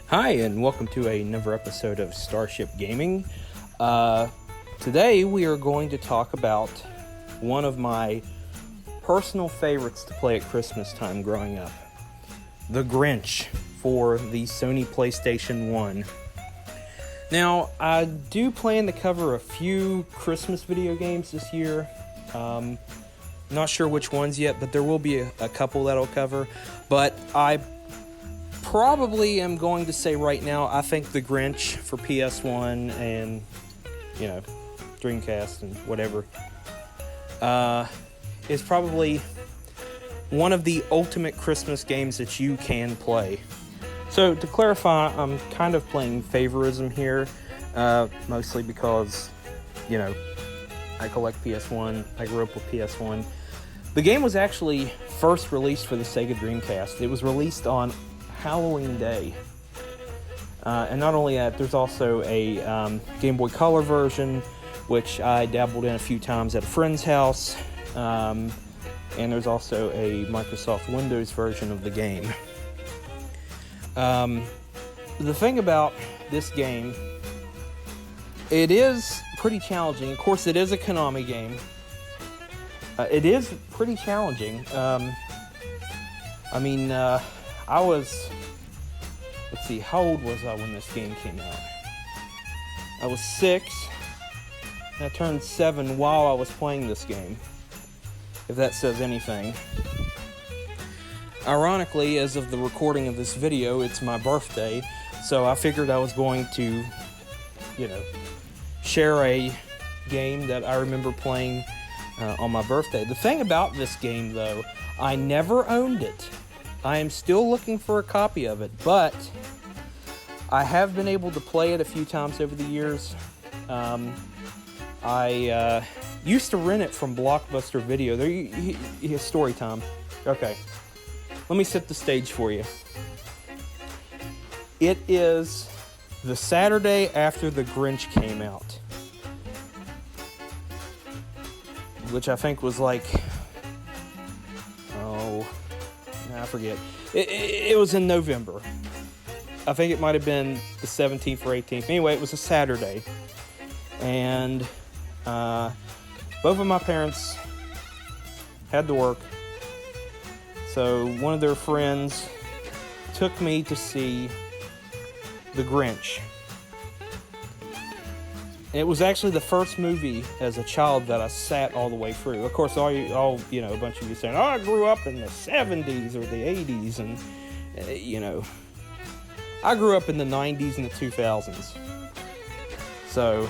Hi, and welcome to another episode of Starship Gaming. Today we are going to talk about one of my personal favorites to play at Christmas time growing up. The Grinch for the Sony PlayStation 1. Now, I do plan to cover a few Christmas video games this year. Not sure which ones yet, but there will be a couple that I'll cover. But I probably am going to say right now, I think The Grinch for PS1 and, Dreamcast and whatever, is probably one of the ultimate Christmas games that you can play. So, to clarify, I'm kind of playing favorism here, mostly because, I collect PS1, I grew up with PS1. The game was actually first released for the Sega Dreamcast. It was released on Halloween Day. And not only that, there's also a Game Boy Color version, which I dabbled in a few times at a friend's house. And there's also a Microsoft Windows version of the game. The thing about this game, it is pretty challenging. Of course, it is a Konami game. It is pretty challenging. I was, how old was I when this game came out? I was 6, and I turned 7 while I was playing this game, if that says anything. Ironically, as of the recording of this video, it's my birthday, so I figured I was going to, share a game that I remember playing on my birthday. The thing about this game, though, I never owned it. I am still looking for a copy of it, but I have been able to play it a few times over the years. I used to rent it from Blockbuster Video. Story time. Okay. Let me set the stage for you. It is the Saturday after The Grinch came out, which I think was I forget. It was in November. I think it might have been the 17th or 18th. Anyway, it was a Saturday. And both of my parents had to work. So one of their friends took me to see The Grinch. It was actually the first movie as a child that I sat all the way through. Of course, a bunch of you saying, I grew up in the 70s or the 80s, and, I grew up in the 90s and the 2000s. So,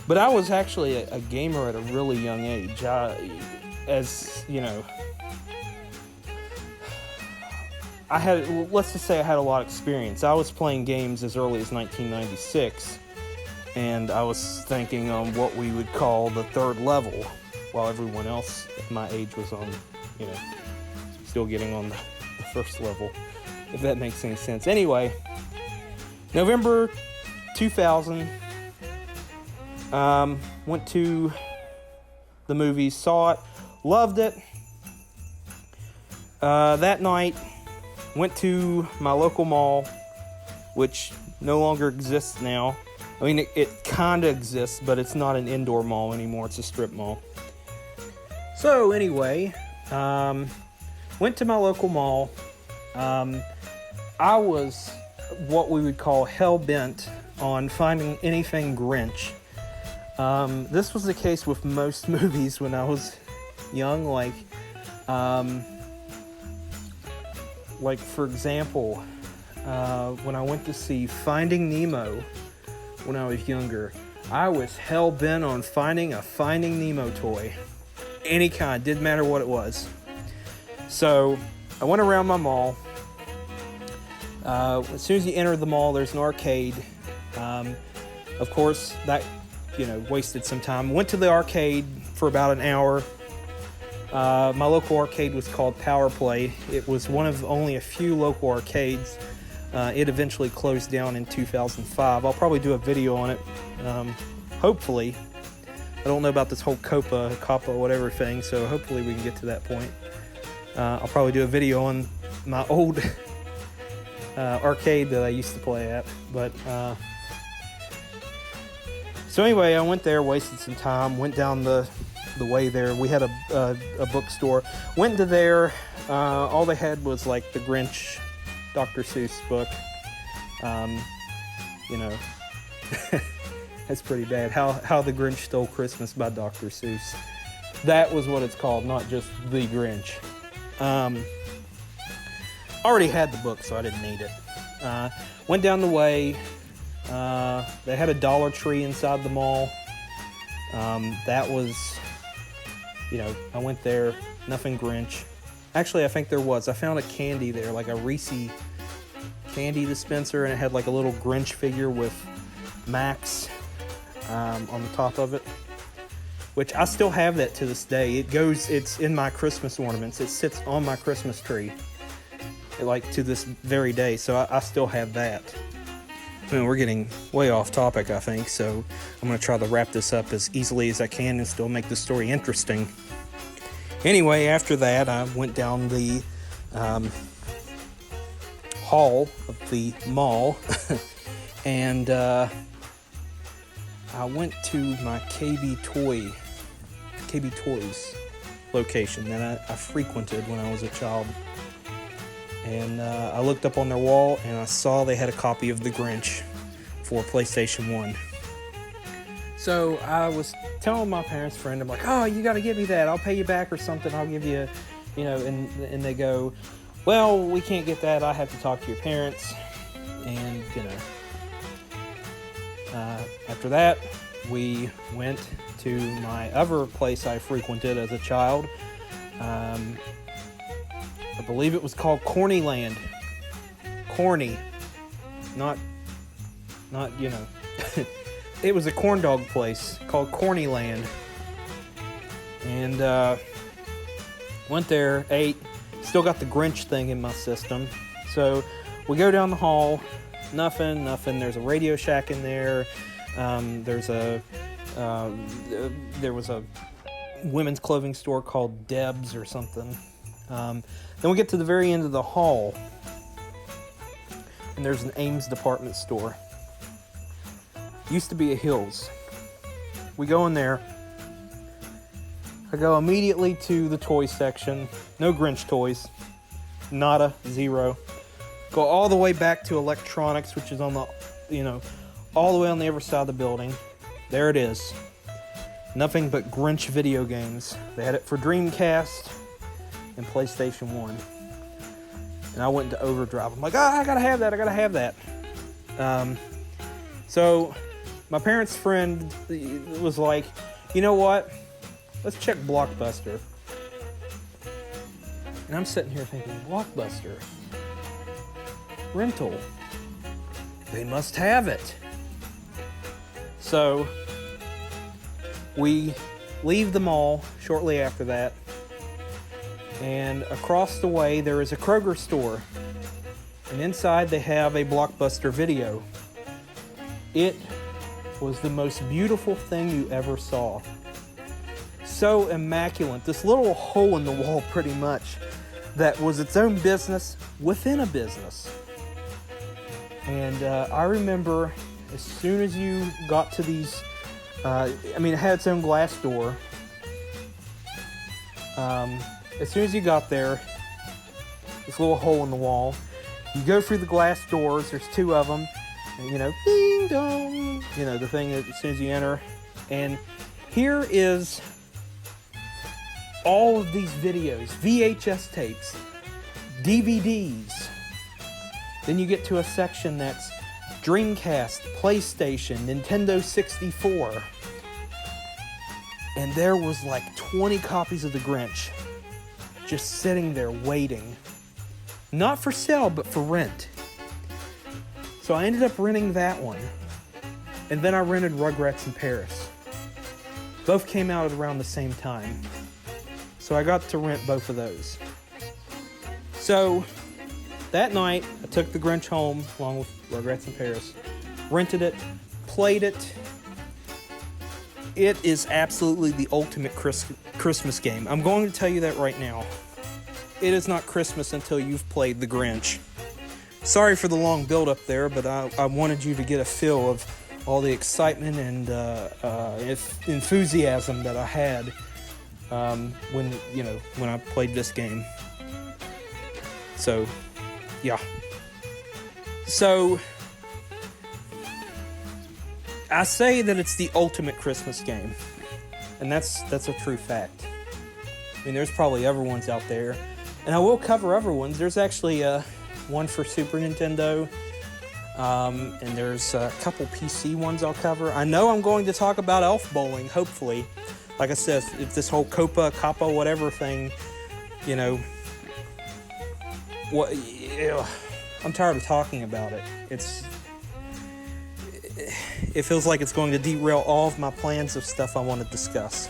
but I was actually a gamer at a really young age. Let's just say I had a lot of experience. I was playing games as early as 1996, and I was thinking on what we would call the third level, while everyone else at my age was on, still getting on the first level, if that makes any sense. Anyway, November 2000, went to the movies, saw it, loved it. That night, went to my local mall, which no longer exists now. I mean, it kind of exists, but it's not an indoor mall anymore. It's a strip mall. So anyway, went to my local mall. I was what we would call hell-bent on finding anything Grinch. This was the case with most movies when I was young, for example, when I went to see Finding Nemo when I was younger, I was hell-bent on finding a Finding Nemo toy. Any kind, didn't matter what it was. So, I went around my mall. As soon as you enter the mall, there's an arcade. Of course, that, wasted some time. Went to the arcade for about an hour. My local arcade was called Power Play. It was one of only a few local arcades. It eventually closed down in 2005. I'll probably do a video on it, hopefully. I don't know about this whole COPPA, whatever thing, so hopefully we can get to that point. I'll probably do a video on my old arcade that I used to play at. But so anyway, I went there, wasted some time, went down the way there. We had a bookstore. Went to there. All they had was like the Grinch, Dr. Seuss book. That's pretty bad. How the Grinch Stole Christmas by Dr. Seuss. That was what it's called, not just the Grinch. Already had the book, so I didn't need it. Went down the way. They had a Dollar Tree inside the mall. That was, I went there, nothing Grinch. Actually, I think there was. I found a candy there, like a Reese candy dispenser, and it had like a little Grinch figure with Max on the top of it, which I still have that to this day. It's in my Christmas ornaments. It sits on my Christmas tree, like to this very day, so I still have that. We're getting way off topic, I think, so I'm going to try to wrap this up as easily as I can and still make the story interesting. Anyway, after that, I went down the hall of the mall, and I went to my KB Toys location that I frequented when I was a child. And I looked up on their wall, and I saw they had a copy of The Grinch for PlayStation 1. So I was telling my parents' friend, I'm like, oh, you got to give me that. I'll pay you back or something. I'll give you, and they go, well, we can't get that. I have to talk to your parents. And, after that, we went to my other place I frequented as a child. I believe it was called Cornyland. Corny. Not it was a corn dog place called Cornyland. And went there, ate, still got the Grinch thing in my system. So we go down the hall, nothing. There's a Radio Shack in there. There was a women's clothing store called Deb's or something. Then we get to the very end of the hall, and there's an Ames department store. Used to be a Hills. We go in there. I go immediately to the toy section. No Grinch toys. Nada. Zero. Go all the way back to electronics, which is on the, all the way on the other side of the building. There it is. Nothing but Grinch video games. They had it for Dreamcast and PlayStation 1. And I went into overdrive. I'm like, I gotta have that. So my parents' friend was like, you know what? Let's check Blockbuster. And I'm sitting here thinking, Blockbuster? Rental? They must have it. So we leave the mall shortly after that. And across the way, there is a Kroger store. And inside, they have a Blockbuster video. It was the most beautiful thing you ever saw. So immaculate. This little hole in the wall, pretty much, that was its own business within a business. And I remember as soon as you got to these, it had its own glass door. As soon as you got there, this little hole in the wall, you go through the glass doors, there's two of them, and, ding dong, the thing that as soon as you enter. And here is all of these videos, VHS tapes, DVDs. Then you get to a section that's Dreamcast, PlayStation, Nintendo 64. And there was like 20 copies of The Grinch just sitting there waiting. Not for sale, but for rent. So I ended up renting that one. And then I rented Rugrats in Paris. Both came out at around the same time. So I got to rent both of those. So that night, I took The Grinch home along with Rugrats in Paris. Rented it, played it. It is absolutely the ultimate Christmas game. I'm going to tell you that right now. it is not Christmas until you've played The Grinch. Sorry for the long build-up there, but I wanted you to get a feel of all the excitement and enthusiasm that I had when I played this game. So, yeah. So, I say that it's the ultimate Christmas game, and that's a true fact. I mean, there's probably other ones out there, and I will cover other ones. There's actually one for Super Nintendo, and there's a couple PC ones I'll cover. I know I'm going to talk about Elf Bowling, hopefully. Like I said, if this whole Kappa, whatever thing, I'm tired of talking about it. It feels like it's going to derail all of my plans of stuff I want to discuss.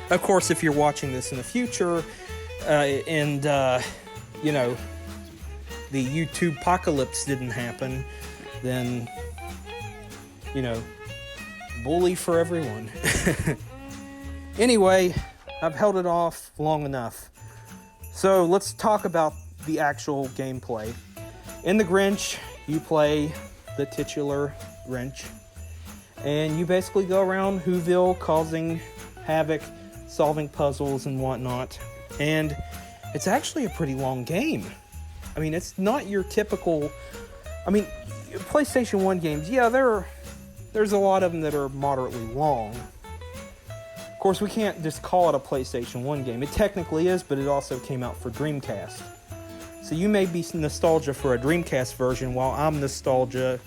Of course, if you're watching this in the future, the YouTube apocalypse didn't happen, then, bully for everyone. Anyway, I've held it off long enough. So let's talk about the actual gameplay. In The Grinch, you play the titular Grinch, and you basically go around Whoville causing havoc, solving puzzles and whatnot. And it's actually a pretty long game. I mean, it's not your typical... PlayStation 1 games, yeah, there's a lot of them that are moderately long. Of course, we can't just call it a PlayStation 1 game. It technically is, but it also came out for Dreamcast. So you may be nostalgia for a Dreamcast version, while I'm nostalgic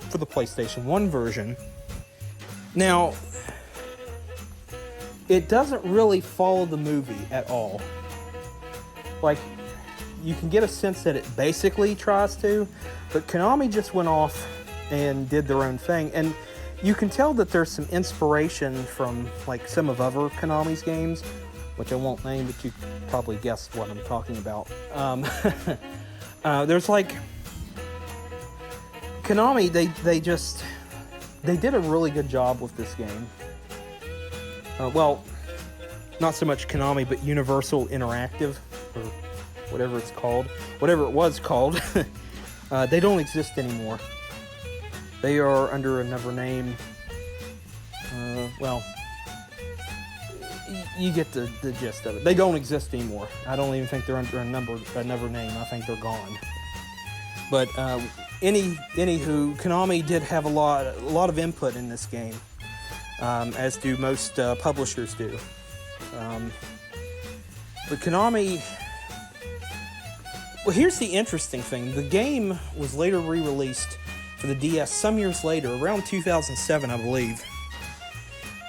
for the PlayStation 1 version. Now, it doesn't really follow the movie at all. Like, you can get a sense that it basically tries to, but Konami just went off and did their own thing. And you can tell that there's some inspiration from, like, some of other Konami's games, which I won't name, but you probably guessed what I'm talking about. There's, like... Konami, they did a really good job with this game. Well, not so much Konami, but Universal Interactive, or whatever it's called. Whatever it was called. They don't exist anymore. They are under another name. You get the gist of it. They don't exist anymore. I don't even think they're under another name. I think they're gone. But anywho, Konami did have a lot of input in this game, as do most publishers do. But Konami... Well, here's the interesting thing. The game was later re-released for the DS some years later, around 2007, I believe.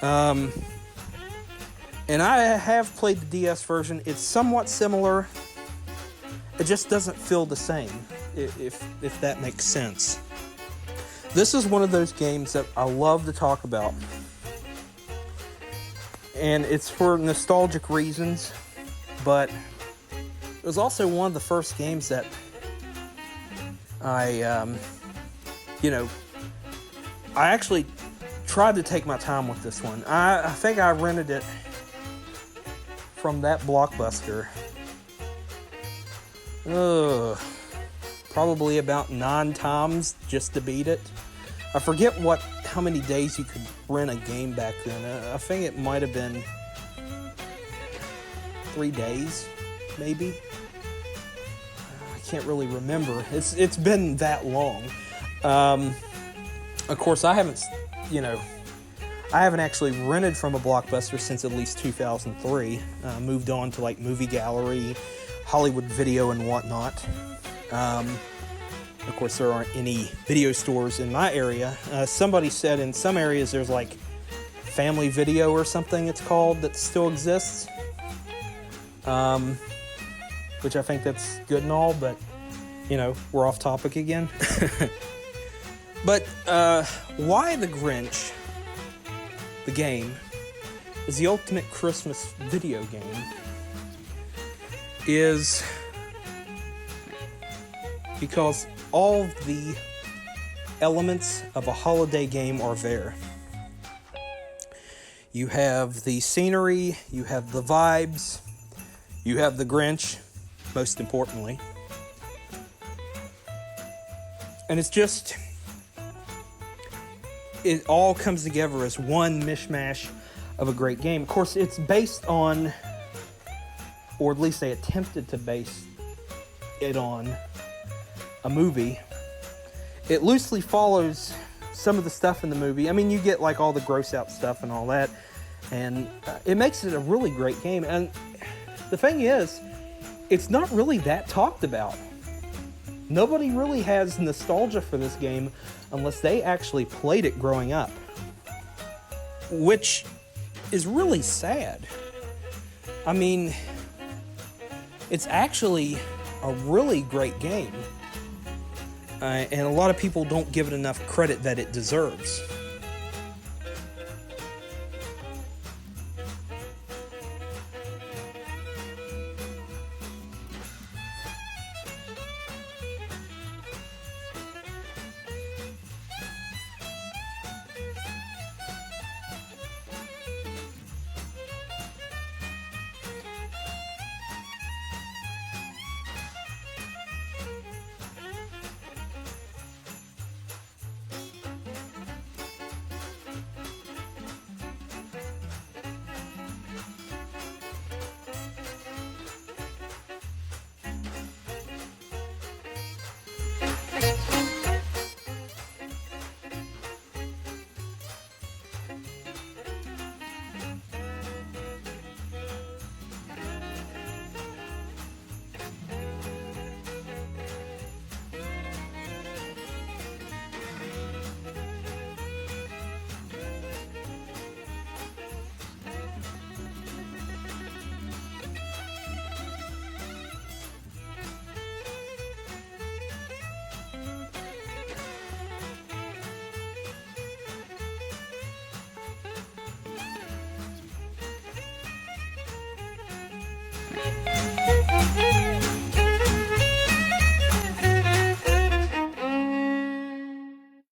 And I have played the DS version. It's somewhat similar. It just doesn't feel the same, if that makes sense. This is one of those games that I love to talk about. And it's for nostalgic reasons, but it was also one of the first games that I actually tried to take my time with this one. I think I rented it from that Blockbuster. Probably about 9 times just to beat it. I forget how many days you could rent a game back then. I think it might have been 3 days, maybe. I can't really remember. It's been that long. Of course, I haven't actually rented from a Blockbuster since at least 2003. Moved on to like Movie Gallery, Hollywood Video, and whatnot. Of course, there aren't any video stores in my area. Somebody said in some areas there's like Family Video or something it's called that still exists. Which I think that's good and all, but, we're off topic again. But why The Grinch, the game, is the ultimate Christmas video game is because all of the elements of a holiday game are there. You have the scenery, you have the vibes, you have the Grinch, most importantly. And it's just, it all comes together as one mishmash of a great game. Of course, it's based on, or at least they attempted to base it on, a movie. It loosely follows some of the stuff in the movie. I mean, you get like all the gross out stuff and all that, and it makes it a really great game. And the thing is, it's not really that talked about. Nobody really has nostalgia for this game unless they actually played it growing up, which is really sad. I mean, it's actually a really great game, and a lot of people don't give it enough credit that it deserves.